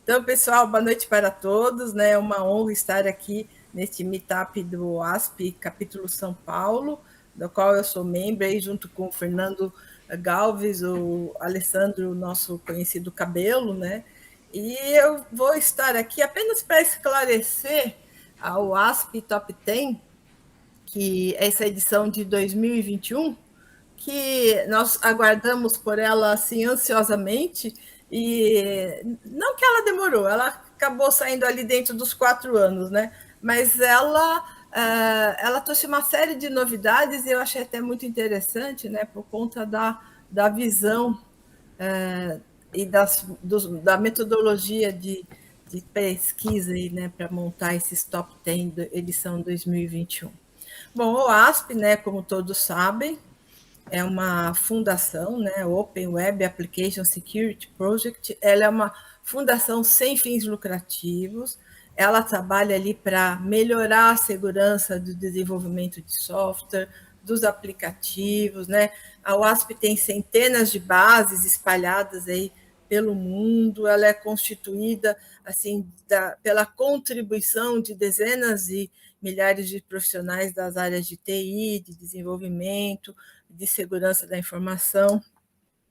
Então, pessoal, boa noite para todos, né? É uma honra estar aqui neste meetup do ASP, capítulo São Paulo, do qual eu sou membro, aí, junto com o Fernando Galves, o Alessandro, nosso conhecido Cabelo, né? E eu vou estar aqui apenas para esclarecer ao ASP Top 10, que é essa edição de 2021, que nós aguardamos por ela assim ansiosamente, e não que ela demorou, ela acabou saindo ali dentro dos 4 anos, né? Mas ela trouxe uma série de novidades e eu achei até muito interessante, né? Por conta da visão e da metodologia de pesquisa aí, né, para montar esses top 10 da edição 2021. Bom, o ASP, né, como todos sabem, é uma fundação, né, Open Web Application Security Project. Ela é uma fundação sem fins lucrativos. Ela trabalha ali para melhorar a segurança do desenvolvimento de software, dos aplicativos, né? A OASP tem centenas de bases espalhadas aí pelo mundo. Ela é constituída assim pela contribuição de dezenas de milhares de profissionais das áreas de TI, de desenvolvimento, de segurança da informação.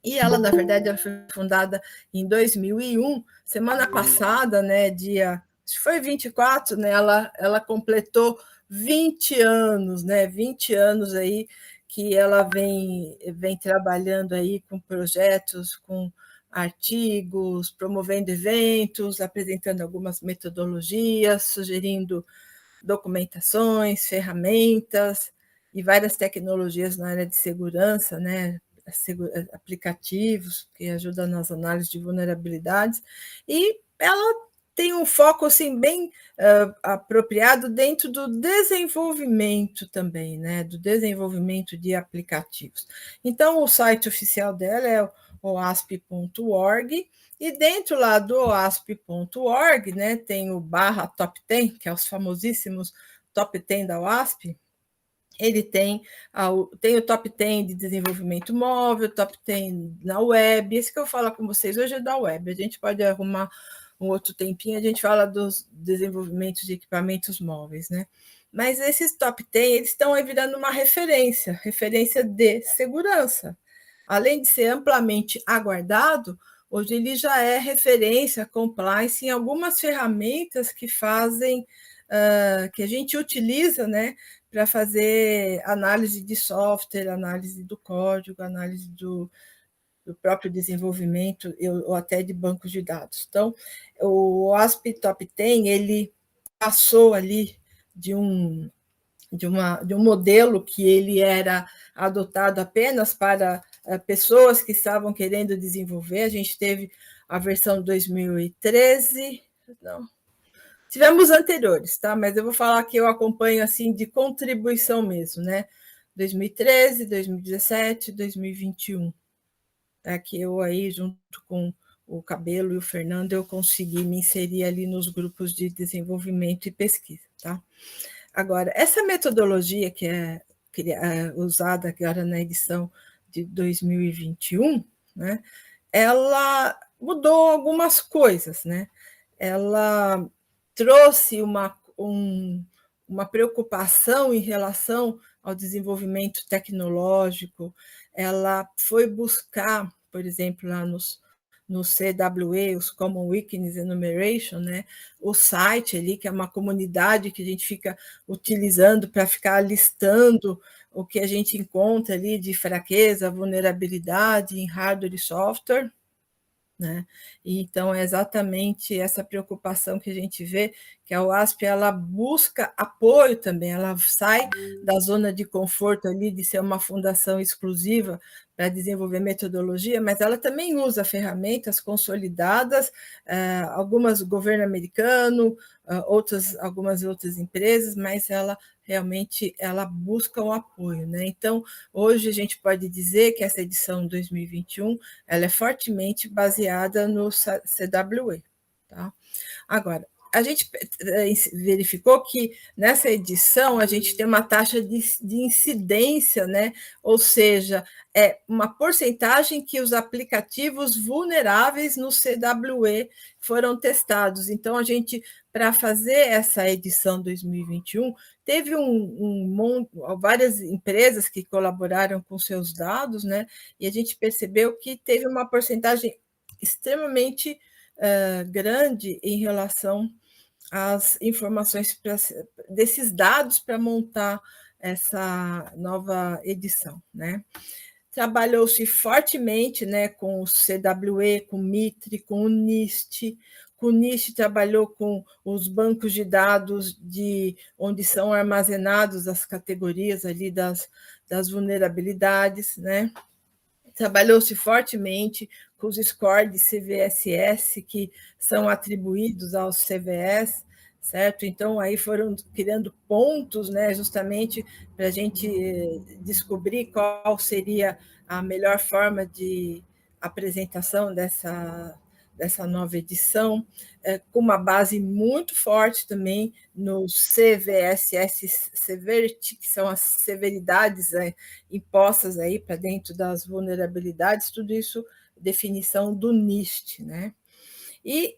E ela, na verdade, ela foi fundada em 2001. Semana passada, né, acho que foi 24, né, ela completou 20 anos, né, 20 anos aí que ela vem trabalhando aí com projetos, com artigos, promovendo eventos, apresentando algumas metodologias, sugerindo documentações, ferramentas e várias tecnologias na área de segurança, né? Aplicativos que ajudam nas análises de vulnerabilidades, e ela tem um foco assim bem apropriado dentro do desenvolvimento também, né? Do desenvolvimento de aplicativos. Então, o site oficial dela é oasp.org, e dentro lá do oasp.org, né, tem o /top 10, que é os famosíssimos top 10 da OASP. Ele tem o top 10 de desenvolvimento móvel, top 10 na web. Esse que eu falo com vocês hoje é da web. A gente pode arrumar um outro tempinho, a gente fala dos desenvolvimentos de equipamentos móveis, né? Mas esses top 10, eles estão aí virando uma referência de segurança. Além de ser amplamente aguardado, hoje ele já é referência, compliance em algumas ferramentas que fazem, que a gente utiliza, né, para fazer análise de software, análise do código, análise do próprio desenvolvimento ou até de bancos de dados. Então, o OASP Top 10, ele passou ali de um modelo que ele era adotado apenas para pessoas que estavam querendo desenvolver. A gente teve a versão 2013, não, tivemos anteriores, tá? Mas eu vou falar que eu acompanho assim de contribuição mesmo, né? 2013, 2017, 2021. É que eu aí, junto com o Cabelo e o Fernando, eu consegui me inserir ali nos grupos de desenvolvimento e pesquisa, tá? Agora, essa metodologia que é usada agora na edição de 2021, né, ela mudou algumas coisas, né? Ela trouxe uma preocupação em relação ao desenvolvimento tecnológico. Ela foi buscar, por exemplo, lá no CWE, os Common Weakness Enumeration, né? O site ali, que é uma comunidade que a gente fica utilizando para ficar listando o que a gente encontra ali de fraqueza, vulnerabilidade em hardware e software, né? E então é exatamente essa preocupação que a gente vê, que a UASP ela busca apoio também, ela sai da zona de conforto ali de ser uma fundação exclusiva para desenvolver metodologia, mas ela também usa ferramentas consolidadas, algumas do governo americano, algumas outras empresas, mas ela realmente ela busca um apoio, né? Então, hoje a gente pode dizer que essa edição 2021 ela é fortemente baseada no CWE, tá? Agora, a gente verificou que nessa edição a gente tem uma taxa de incidência, né? Ou seja, é uma porcentagem que os aplicativos vulneráveis no CWE foram testados. Então, a gente, para fazer essa edição 2021, teve várias empresas que colaboraram com seus dados, né? E a gente percebeu que teve uma porcentagem extremamente grande em relação às informações desses dados para montar essa nova edição, né? Trabalhou-se fortemente, né, com o CWE, com o Mitre, com o NIST. O NIST trabalhou com os bancos de dados onde são armazenados as categorias ali das vulnerabilidades, né? Trabalhou-se fortemente com os scores de CVSS que são atribuídos aos CVS, certo? Então, aí foram criando pontos, né, justamente para a gente descobrir qual seria a melhor forma de apresentação dessa nova edição, com uma base muito forte também no CVSS Severity, que são as severidades impostas aí para dentro das vulnerabilidades, tudo isso definição do NIST, né? E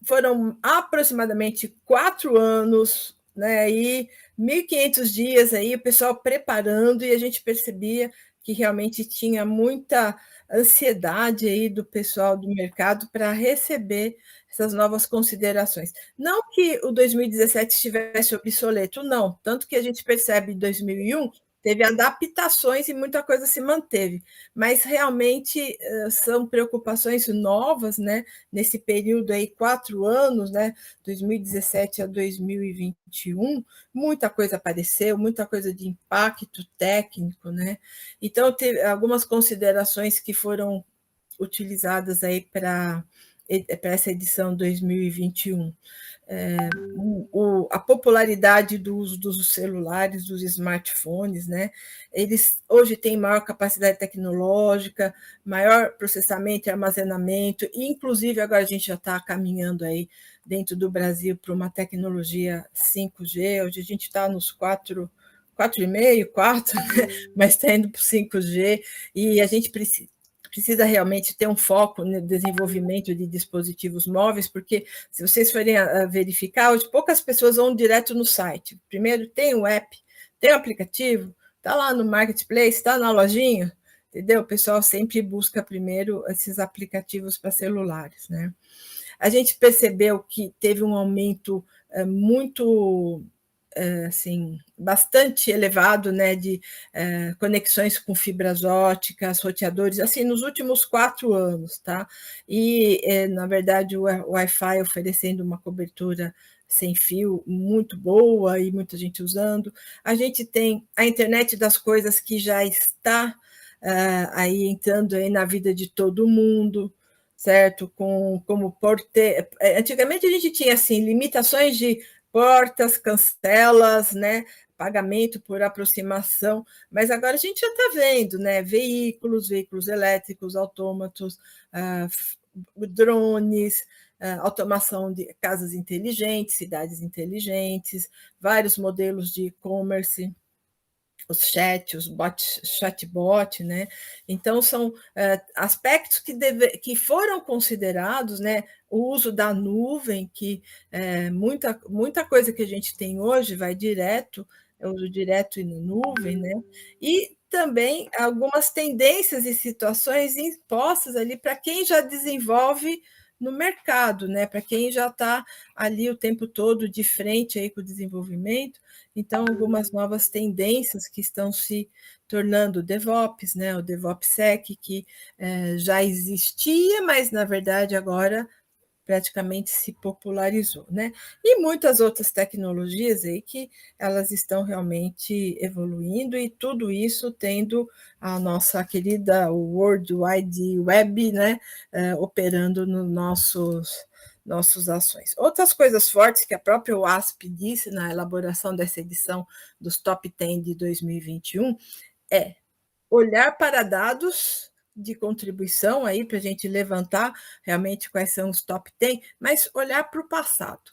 foram aproximadamente 4 anos, né, e 1.500 dias aí, o pessoal preparando, e a gente percebia que realmente tinha muita ansiedade aí do pessoal do mercado para receber essas novas considerações. Não que o 2017 estivesse obsoleto, não, tanto que a gente percebe em 2001 teve adaptações e muita coisa se manteve, mas realmente são preocupações novas, né? Nesse período aí, 4 anos, né? 2017 a 2021, muita coisa apareceu, muita coisa de impacto técnico, né? Então, teve algumas considerações que foram utilizadas aí para essa edição 2021. A popularidade do uso dos celulares, dos smartphones, né? Eles hoje têm maior capacidade tecnológica, maior processamento e armazenamento, e inclusive agora a gente já está caminhando aí dentro do Brasil para uma tecnologia 5G, hoje a gente está nos 4,5, 4, né? Mas está indo para o 5G, e a gente precisa realmente ter um foco no desenvolvimento de dispositivos móveis, porque se vocês forem verificar, hoje poucas pessoas vão direto no site. Primeiro tem o app, tem o aplicativo, está lá no marketplace, está na lojinha, entendeu? O pessoal sempre busca primeiro esses aplicativos para celulares, né? A gente percebeu que teve um aumento muito assim, bastante elevado, né, de conexões com fibras óticas, roteadores, assim, nos últimos 4 anos, tá? E, na verdade, o Wi-Fi oferecendo uma cobertura sem fio muito boa e muita gente usando. A gente tem a internet das coisas que já está aí entrando aí na vida de todo mundo, certo? Como antigamente a gente tinha assim limitações de portas, cancelas, né? Pagamento por aproximação, mas agora a gente já está vendo, né? Veículos elétricos, autômatos, drones, automação de casas inteligentes, cidades inteligentes, vários modelos de e-commerce, os chatbot, né? Então, são aspectos que foram considerados, né? O uso da nuvem, que muita coisa que a gente tem hoje vai direto, eu uso direto e na nuvem, né? E também algumas tendências e situações impostas ali para quem já desenvolve no mercado, né? Para quem já está ali o tempo todo de frente aí com o desenvolvimento. Então, algumas novas tendências que estão se tornando DevOps, né? O DevOpsSec, que já existia, mas na verdade agora praticamente se popularizou, né? E muitas outras tecnologias aí que elas estão realmente evoluindo, e tudo isso tendo a nossa querida World Wide Web, né, operando nos nossas ações. Outras coisas fortes que a própria WASP disse na elaboração dessa edição dos Top 10 de 2021 é olhar para dados de contribuição aí para a gente levantar realmente quais são os top 10, mas olhar para o passado.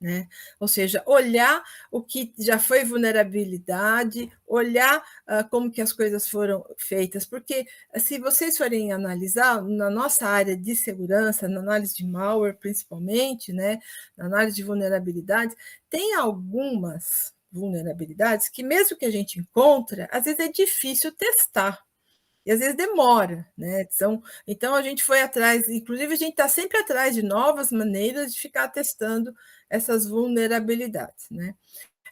né? Ou seja, olhar o que já foi vulnerabilidade, olhar como que as coisas foram feitas, porque se vocês forem analisar, na nossa área de segurança, na análise de malware principalmente, né, na análise de vulnerabilidades, tem algumas vulnerabilidades que mesmo que a gente encontra, às vezes é difícil testar. E às vezes demora, né? Então a gente foi atrás, inclusive a gente está sempre atrás de novas maneiras de ficar testando essas vulnerabilidades, né?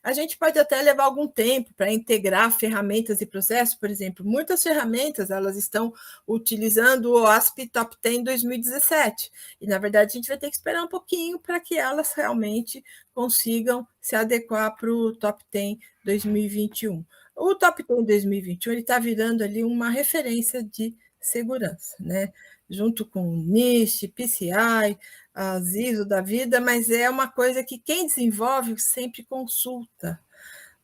A gente pode até levar algum tempo para integrar ferramentas e processos, por exemplo, muitas ferramentas elas estão utilizando o OASP Top 10 2017, e na verdade a gente vai ter que esperar um pouquinho para que elas realmente consigam se adequar para o Top 10 2021. O Top 10 2021 ele está virando ali uma referência de segurança, né? Junto com o NIST, PCI, as ISO da vida, mas é uma coisa que quem desenvolve sempre consulta,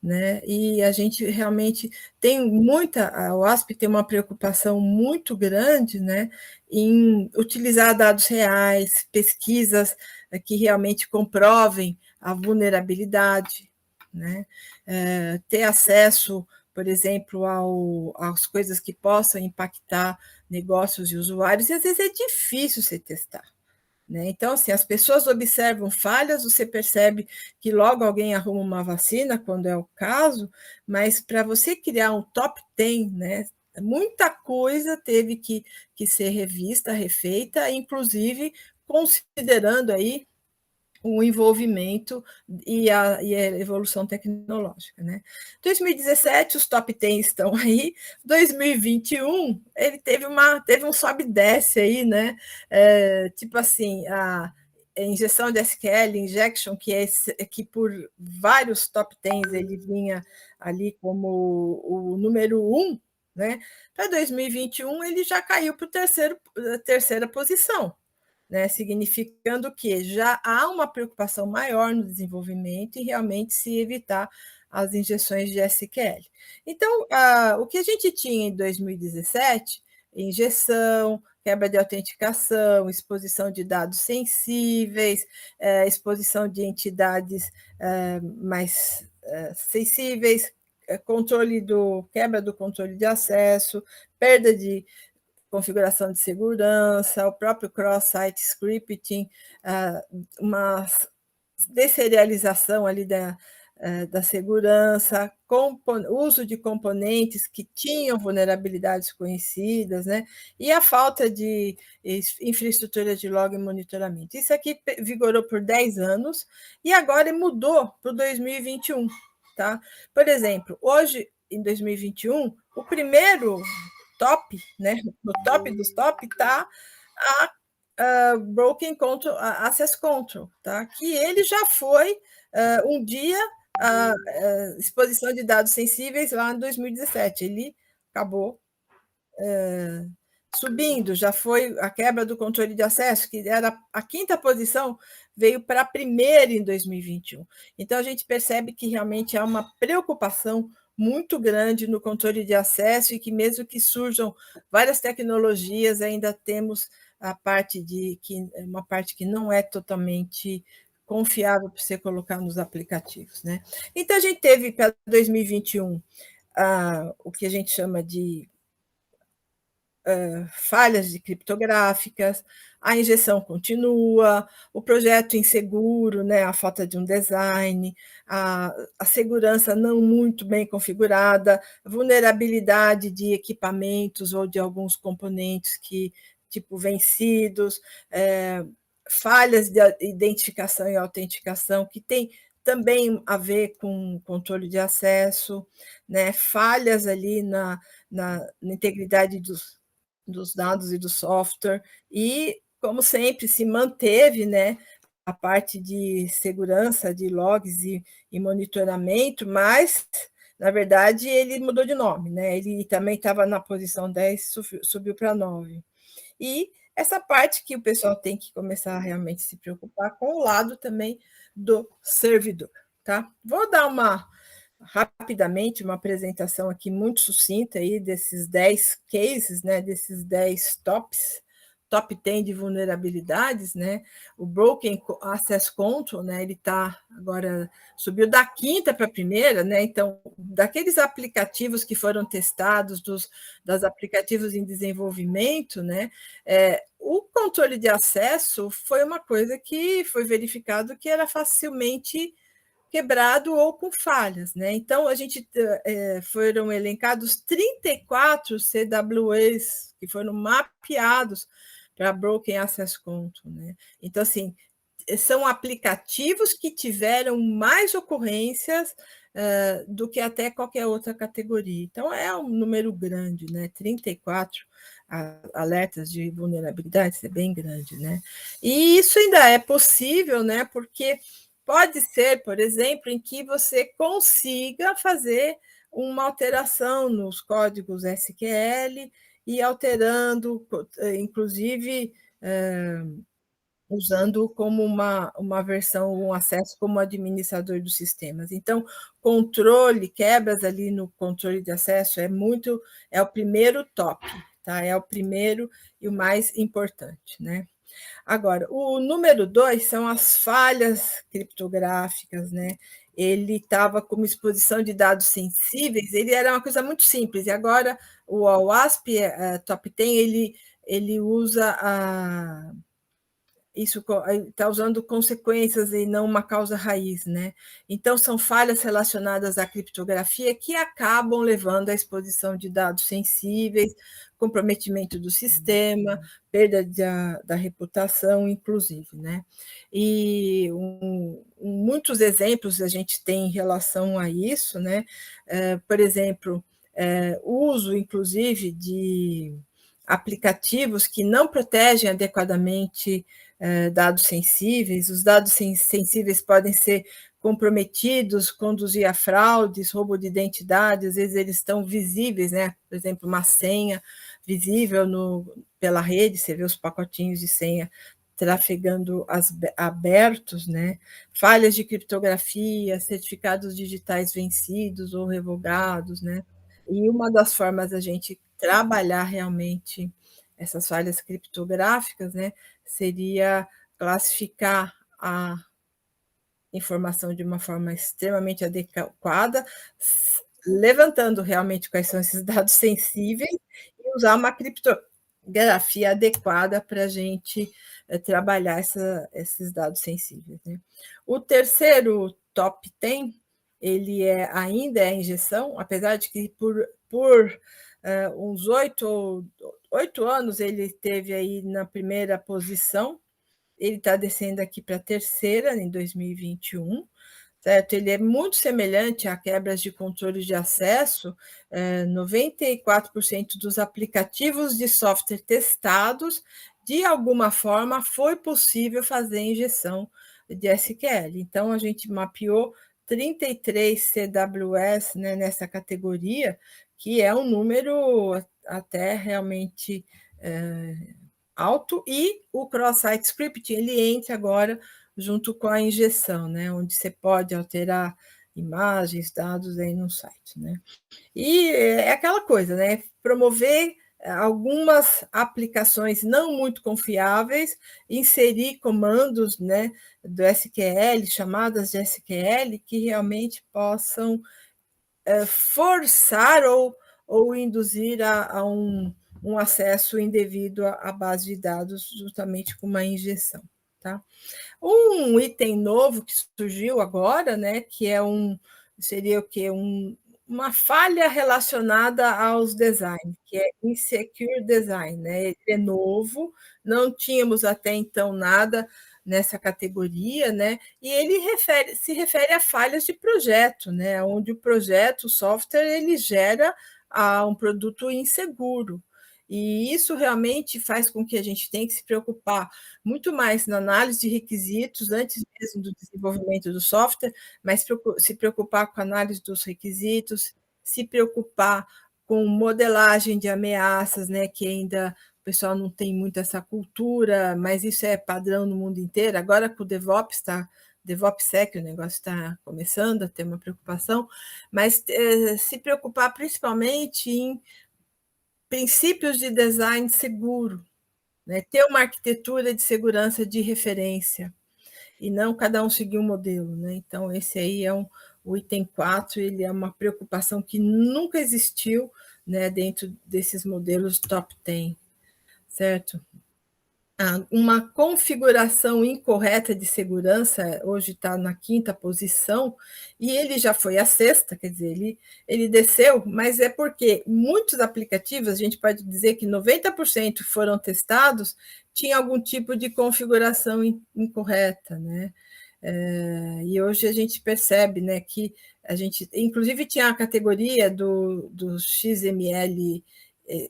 né? E a gente realmente tem muita, a OASP tem uma preocupação muito grande, né, em utilizar dados reais, pesquisas que realmente comprovem a vulnerabilidade, né? Ter acesso, por exemplo, às coisas que possam impactar negócios e usuários, e às vezes é difícil se testar. Né? Então, assim, as pessoas observam falhas, você percebe que logo alguém arruma uma vacina, quando é o caso, mas para você criar um top 10, né, muita coisa teve que ser revista, refeita, inclusive considerando aí o envolvimento e a evolução tecnológica, né? 2017, os top 10 estão aí. 2021, ele teve um sobe e desce aí, né? Tipo assim, a injeção de SQL, injection, que por vários top 10 ele vinha ali como o número 1, né? Para 2021, ele já caiu para a terceira posição, né, significando que já há uma preocupação maior no desenvolvimento e realmente se evitar as injeções de SQL. Então, o que a gente tinha em 2017, injeção, quebra de autenticação, exposição de dados sensíveis, exposição de entidades mais sensíveis, quebra do controle de acesso, perda de configuração de segurança, o próprio cross-site scripting, uma deserialização ali da segurança, uso de componentes que tinham vulnerabilidades conhecidas, né? E a falta de infraestrutura de log e monitoramento. Isso aqui vigorou por 10 anos e agora mudou para o 2021. Tá? Por exemplo, hoje, em 2021, o primeiro top, né? No top dos top está a Broken Control, a Access Control, tá? Que ele já foi um dia a exposição de dados sensíveis lá em 2017. Ele acabou subindo, já foi a quebra do controle de acesso, que era a quinta posição, veio para a primeira em 2021. Então, a gente percebe que realmente há uma preocupação muito grande no controle de acesso e que mesmo que surjam várias tecnologias, ainda temos uma parte que não é totalmente confiável para você colocar nos aplicativos, né? Então a gente teve para 2021 o que a gente chama de falhas de criptográficas, a injeção continua, o projeto inseguro, né, a falta de um design, a segurança não muito bem configurada, vulnerabilidade de equipamentos ou de alguns componentes tipo vencidos, falhas de identificação e autenticação, que tem também a ver com controle de acesso, né, falhas ali na integridade dos dados e do software, e, como sempre, se manteve, né, a parte de segurança, de logs e monitoramento, mas, na verdade, ele mudou de nome, né? Ele também estava na posição 10, subiu para 9. E essa parte que o pessoal tem que começar a realmente se preocupar com o lado também do servidor, tá? Vou dar rapidamente uma apresentação aqui muito sucinta aí desses 10 cases, né, desses 10 tops, top 10 de vulnerabilidades, né? O Broken Access Control, né? Ele agora subiu da quinta para a primeira, né? Então, daqueles aplicativos que foram testados, dos aplicativos em desenvolvimento, né? O controle de acesso foi uma coisa que foi verificado que era facilmente quebrado ou com falhas, né? Então a gente foram elencados 34 CWEs que foram mapeados para Broken Access Control, né? Então assim, são aplicativos que tiveram mais ocorrências do que até qualquer outra categoria. Então é um número grande, né? 34 alertas de vulnerabilidades é bem grande, né? E isso ainda é possível, né? Porque pode ser, por exemplo, em que você consiga fazer uma alteração nos códigos SQL e alterando, inclusive, usando como uma versão, um acesso como administrador dos sistemas. Então, controle, quebras ali no controle de acesso é o primeiro top, tá? É o primeiro e o mais importante, né? Agora, o número 2 são as falhas criptográficas, né? Ele estava como exposição de dados sensíveis, ele era uma coisa muito simples, e agora o OWASP Top 10, ele usa isso está usando consequências e não uma causa raiz, né? Então, são falhas relacionadas à criptografia que acabam levando à exposição de dados sensíveis, comprometimento do sistema, perda da reputação, inclusive, né? E muitos exemplos a gente tem em relação a isso, né? Por exemplo, o uso, inclusive, de aplicativos que não protegem adequadamente dados sensíveis. Os dados sensíveis podem ser comprometidos, conduzir a fraudes, roubo de identidade, às vezes eles estão visíveis, né? Por exemplo, uma senha visível pela rede, você vê os pacotinhos de senha trafegando abertos, né? Falhas de criptografia, certificados digitais vencidos ou revogados, né? E uma das formas da gente trabalhar realmente essas falhas criptográficas, né, seria classificar a informação de uma forma extremamente adequada, levantando realmente quais são esses dados sensíveis e usar uma criptografia adequada para a gente trabalhar esses dados sensíveis, né? O terceiro top 10, ele ainda é a injeção, apesar de que por uns 8 anos ele esteve aí na primeira posição, ele está descendo aqui para a terceira, em 2021, certo? Ele é muito semelhante a quebras de controle de acesso. 94% dos aplicativos de software testados, de alguma forma, foi possível fazer injeção de SQL. Então, a gente mapeou 33 CWS, né, nessa categoria, que é um número até realmente alto, e o cross-site scripting ele entra agora junto com a injeção, né, onde você pode alterar imagens, dados aí no site, né? E é aquela coisa, né? Promover algumas aplicações não muito confiáveis, inserir comandos, né, do SQL, chamadas de SQL, que realmente possam forçar ou induzir a um acesso indevido à base de dados, justamente com uma injeção, tá? Um item novo que surgiu agora, né, que seria o quê? Uma falha relacionada aos designs, que é insecure design, né? Ele é novo, não tínhamos até então nada nessa categoria, né? E ele se refere a falhas de projeto, né? Onde o projeto, o software, ele gera um produto inseguro. E isso realmente faz com que a gente tenha que se preocupar muito mais na análise de requisitos, antes mesmo do desenvolvimento do software, mas se preocupar com a análise dos requisitos, se preocupar com modelagem de ameaças, né, que ainda o pessoal não tem muito essa cultura, mas isso é padrão no mundo inteiro. Agora com o DevOpsSec, o negócio está começando a ter uma preocupação, mas se preocupar principalmente em princípios de design seguro, né? Ter uma arquitetura de segurança de referência, e não cada um seguir um modelo, né? Então, esse aí é o item 4, ele é uma preocupação que nunca existiu, né, dentro desses modelos top 10, certo? Uma configuração incorreta de segurança, hoje está na 5ª posição, e ele já foi a 6ª, quer dizer, ele desceu, mas é porque muitos aplicativos, a gente pode dizer que 90% foram testados, tinha algum tipo de configuração incorreta, né? E hoje a gente percebe, né, que a gente, inclusive, tinha a categoria do XML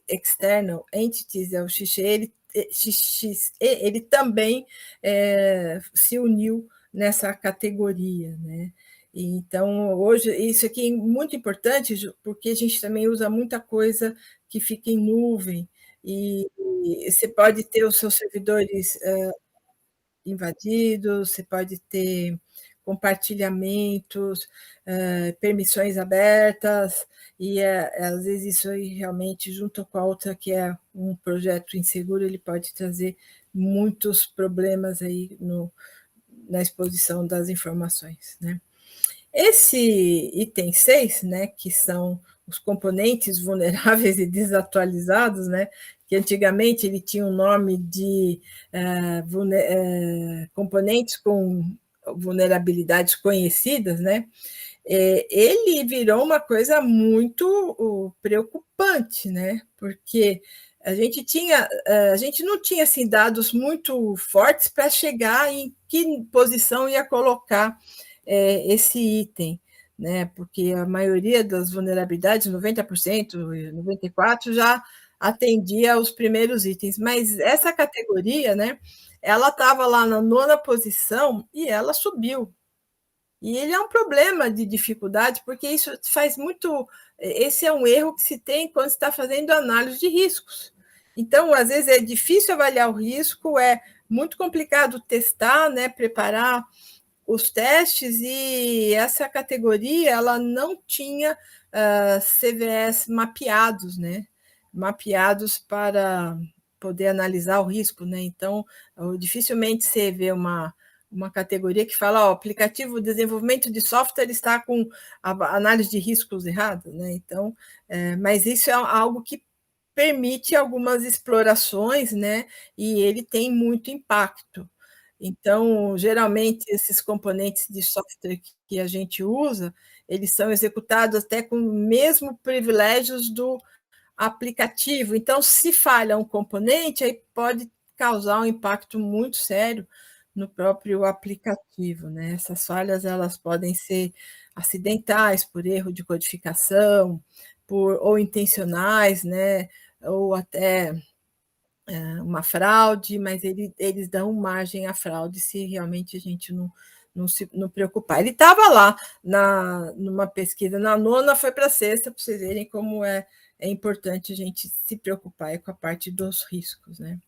External Entities, é o XXE, ele também se uniu nessa categoria, né? Então, hoje, isso aqui é muito importante, porque a gente também usa muita coisa que fica em nuvem, e você pode ter os seus servidores invadidos, você pode ter compartilhamentos, permissões abertas, e às vezes isso aí realmente, junto com a outra, que é um projeto inseguro, ele pode trazer muitos problemas aí na exposição das informações, né? Esse item 6, né, que são os componentes vulneráveis e desatualizados, né, que antigamente ele tinha o nome de componentes com vulnerabilidades conhecidas, né, ele virou uma coisa muito preocupante, né, porque a gente não tinha assim, dados muito fortes para chegar em que posição ia colocar esse item, né? Porque a maioria das vulnerabilidades, 90%, 94%, já atendia aos primeiros itens, mas essa categoria, né, ela estava lá na 9ª posição e ela subiu. E ele é um problema de dificuldade, porque isso faz muito. Esse é um erro que se tem quando se está fazendo análise de riscos. Então, às vezes, é difícil avaliar o risco, é muito complicado testar, né, preparar os testes, e essa categoria ela não tinha CVEs mapeados, né? Mapeados para poder analisar o risco, né? Então, dificilmente você vê uma categoria que fala, ó, aplicativo de desenvolvimento de software está com a análise de riscos errada, né? Então, mas isso é algo que permite algumas explorações, né? E ele tem muito impacto. Então, geralmente, esses componentes de software que a gente usa, eles são executados até com os mesmos privilégios do aplicativo. Então, se falha um componente, aí pode causar um impacto muito sério no próprio aplicativo, né? Essas falhas, elas podem ser acidentais, por erro de codificação, ou intencionais, né? Ou até uma fraude, mas eles dão margem à fraude se realmente a gente não preocupar. Ele estava lá numa pesquisa na 9ª, foi para a 6ª, para vocês verem como é importante a gente se preocupar com a parte dos riscos, né?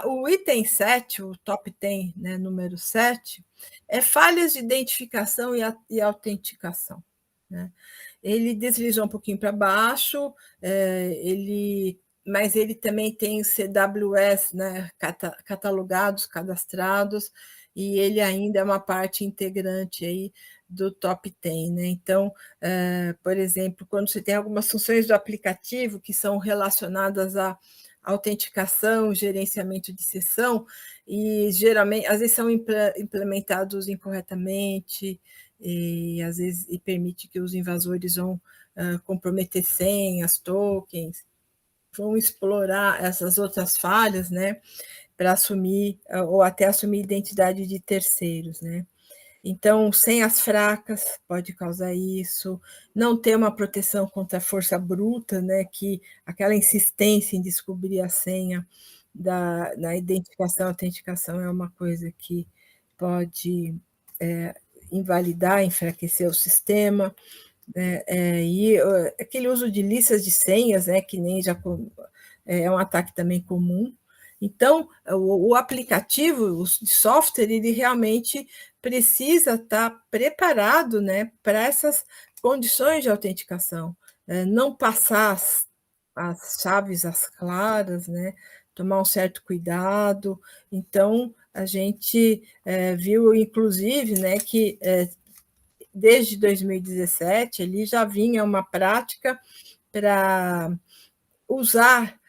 O item 7, o top 10, né, número 7, é falhas de identificação e autenticação, né? Ele deslizou um pouquinho para baixo, mas ele também tem os CWS, né, catalogados, cadastrados, e ele ainda é uma parte integrante aí do top 10, né? Então, por exemplo, quando você tem algumas funções do aplicativo que são relacionadas à autenticação, gerenciamento de sessão, e geralmente, às vezes, são implementados incorretamente, e às vezes permite que os invasores vão comprometer senhas, tokens, vão explorar essas outras falhas, né, para assumir, ou até assumir identidade de terceiros, né. Então, senhas fracas pode causar isso, não ter uma proteção contra a força bruta, né, que aquela insistência em descobrir a senha na identificação, autenticação é uma coisa que pode invalidar, enfraquecer o sistema, né, e aquele uso de listas de senhas, né, que nem já é um ataque também comum. Então, o aplicativo, o software, ele realmente precisa estar preparado, né, para essas condições de autenticação, não passar as chaves às claras, né, tomar um certo cuidado. Então, a gente viu, inclusive, né, que desde 2017 ele já vinha uma prática para usar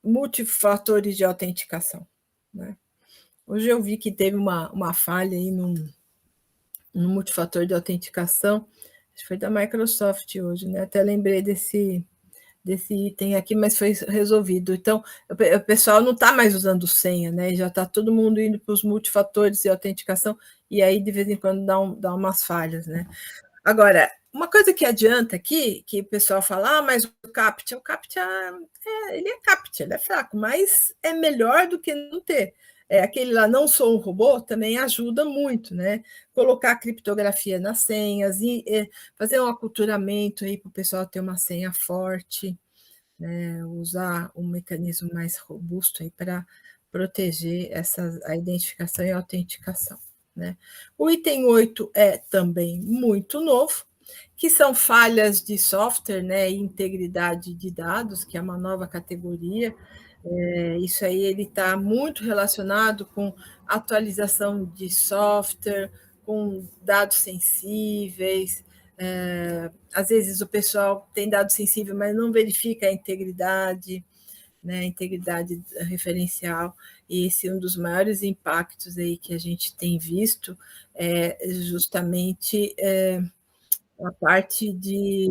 multifatores de autenticação, né? Hoje eu vi que teve uma falha aí no multifator de autenticação, acho que foi da Microsoft hoje, né? Até lembrei desse item aqui, mas foi resolvido. Então, o pessoal não está mais usando senha, né? Já está todo mundo indo para os multifatores de autenticação, e aí, de vez em quando, dá umas falhas, né? Agora, uma coisa que adianta aqui, que o pessoal fala, mas o CAPTCHA ele é CAPTCHA, ele é fraco, mas é melhor do que não ter. Aquele lá, não sou um robô, também ajuda muito, né? Colocar criptografia nas senhas e fazer um aculturamento aí para o pessoal ter uma senha forte, né? Usar um mecanismo mais robusto aí para proteger a identificação e a autenticação, né? O item 8 é também muito novo, que são falhas de software, né, e integridade de dados, que é uma nova categoria. Isso aí ele está muito relacionado com atualização de software, com dados sensíveis. Às vezes o pessoal tem dado sensível, mas não verifica a integridade, né, a integridade referencial, e esse é um dos maiores impactos aí que a gente tem visto, justamente a parte de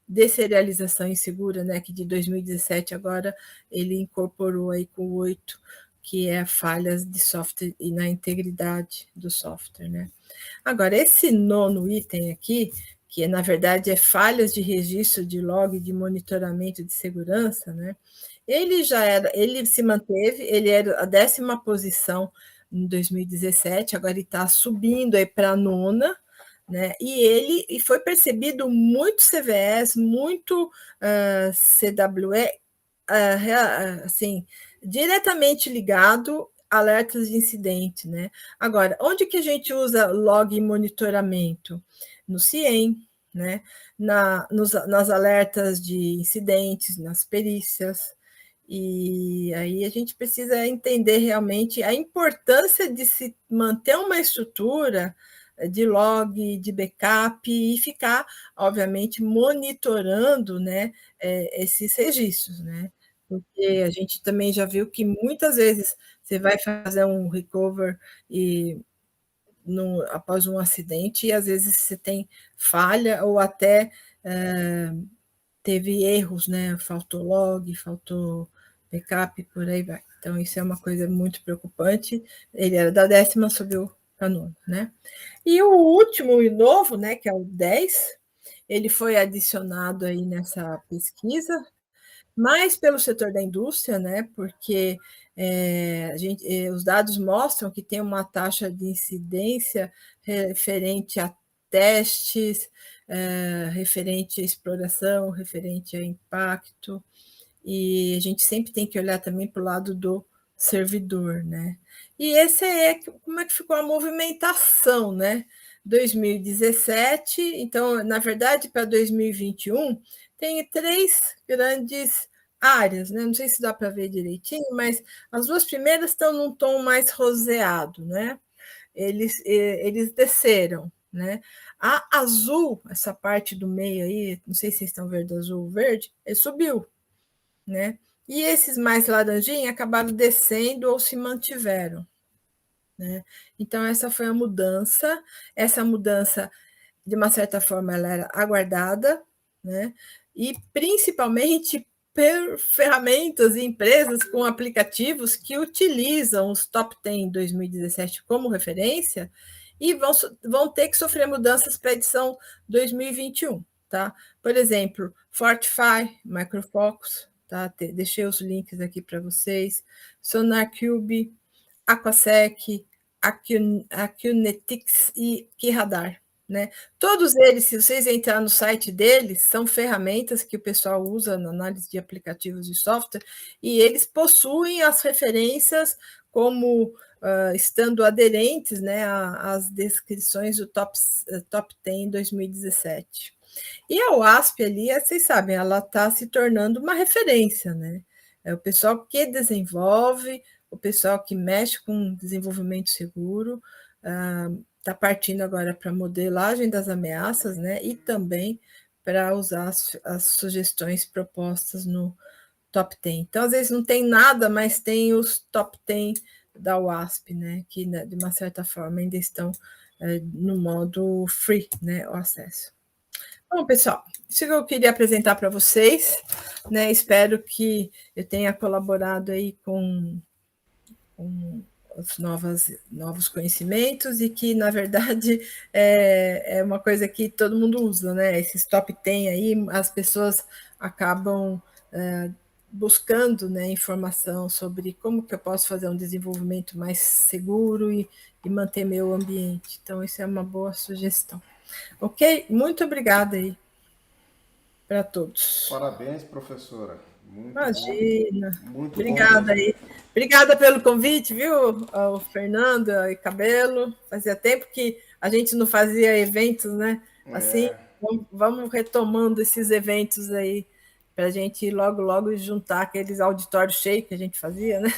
deserialização insegura, né, que de 2017 agora ele incorporou aí com o 8, que é falhas de software e na integridade do software, né? Agora, esse nono item aqui, que na verdade é falhas de registro de log de monitoramento de segurança, né? Ele se manteve, ele era a 10ª posição em 2017, agora ele está subindo aí para a 9ª, né? E foi percebido muito CVEs, muito CWE, assim, diretamente ligado a alertas de incidente, né? Agora, onde que a gente usa log e monitoramento? No CIEM, né? Nas alertas de incidentes, nas perícias. E aí a gente precisa entender realmente a importância de se manter uma estrutura de log, de backup e ficar, obviamente, monitorando, né, esses registros, né? Porque a gente também já viu que muitas vezes você vai fazer um recover e após um acidente, e às vezes você tem falha ou até teve erros, né? Faltou log, faltou backup, por aí vai. Então, isso é uma coisa muito preocupante. Ele era da 10ª, subiu para 9ª, né? E o último e novo, né, que é o 10, ele foi adicionado aí nessa pesquisa, mais pelo setor da indústria, né? Porque os dados mostram que tem uma taxa de incidência referente a testes, referente à exploração, referente a impacto, e a gente sempre tem que olhar também para o lado do servidor, né? E esse como é que ficou a movimentação, né? 2017, então, na verdade, para 2021, tem 3 grandes áreas, né? Não sei se dá para ver direitinho, mas as 2 primeiras estão num tom mais roseado, né? Eles desceram, né? A azul, essa parte do meio aí, não sei se vocês estão vendo azul, verde, ele subiu, né? E esses mais laranjinha acabaram descendo ou se mantiveram, né? Então, essa foi a mudança. Essa mudança, de uma certa forma, ela era aguardada, né? E principalmente por ferramentas e empresas com aplicativos que utilizam os top 10 em 2017 como referência e vão ter que sofrer mudanças para a edição 2021, tá? Por exemplo, Fortify, Micro Focus, tá? Deixei os links aqui para vocês, SonarQube, Aquasec, Acunetics e Kiradar, né? Todos eles, se vocês entrarem no site deles, são ferramentas que o pessoal usa na análise de aplicativos de software, e eles possuem as referências como estando aderentes, né, às descrições do top 10 em 2017. E a OASP ali, vocês sabem, ela está se tornando uma referência, né? É o pessoal que desenvolve, o pessoal que mexe com desenvolvimento seguro, está partindo agora para a modelagem das ameaças, né? E também para usar as sugestões propostas no top 10. Então, às vezes, não tem nada, mas tem os top 10 da WASP, né? Que, né, de uma certa forma, ainda estão no modo free, né? O acesso. Bom, pessoal, isso que eu queria apresentar para vocês, né? Espero que eu tenha colaborado aí com os novos conhecimentos e que, na verdade, é uma coisa que todo mundo usa, né? Esses top 10 aí, as pessoas acabam buscando, né, informação sobre como que eu posso fazer um desenvolvimento mais seguro e manter meu ambiente. Então, isso é uma boa sugestão. Ok? Muito obrigada aí para todos. Parabéns, professora. Muito bom, Imagina. muito bom Obrigada mesmo. aí. Obrigada pelo convite, viu, ao Fernando e Cabelo. Fazia tempo que a gente não fazia eventos, né? Assim, É, vamos retomando esses eventos aí para a gente logo, logo juntar aqueles auditórios cheios que a gente fazia, né?